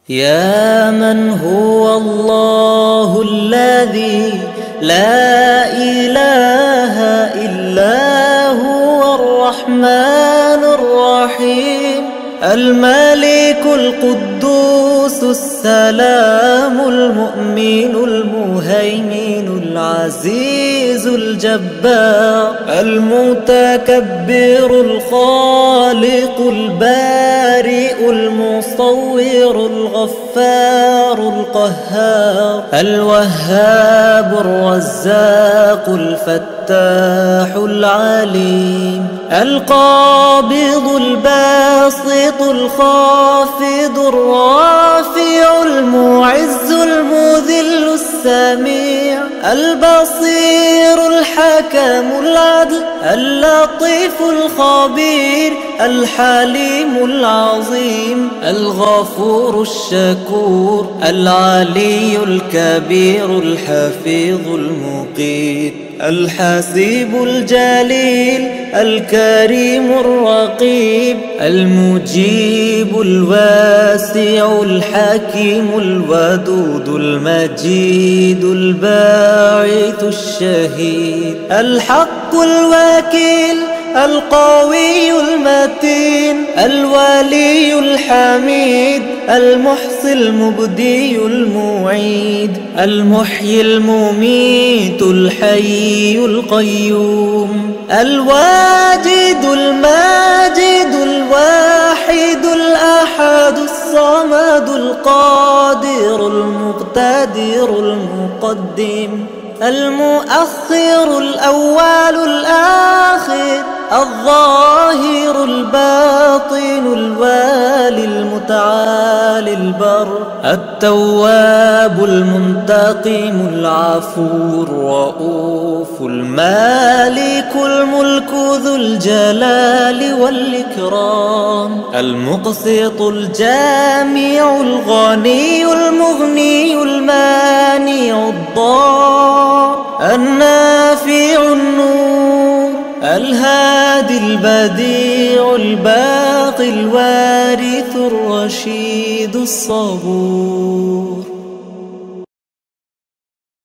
يا من هو الله الذي لا إله إلا هو الرحمن الرحيم الملك القدوس السلام المؤمن المهيمن العزيز الجبار المتكبر الخالق البارئ المصور الغفار القهار الوهاب الرزاق الفتاح العليم القابض الباسط الخافض الرافع المعز المذل السميع البصير الحكم العدل اللطيف الخبير الحليم العظيم الغفور الشكور العلي الكبير الحفيظ المقيت الحسيب الجليل الكريم الرقيب المجيب الواسع الحكيم الودود المجيد الباعث الشهيد الحق الوكيل القوي المتين الولي الحميد المحصي المبدي المعيد المحيي المميت الحي القيوم الواجد الماجد الواحد الأحد الصمد القادر المقتدر المقدم المؤخر الأول الآخر الظاهر الباطن الوالي المتعالي البر التواب المنتقم العفو الرؤوف المالك الملك ذو الجلال والإكرام المقسط الجامع الغني المغني المانع الضار النافع النور الهادي البديع الباقي الوارث الرشيد الصبور.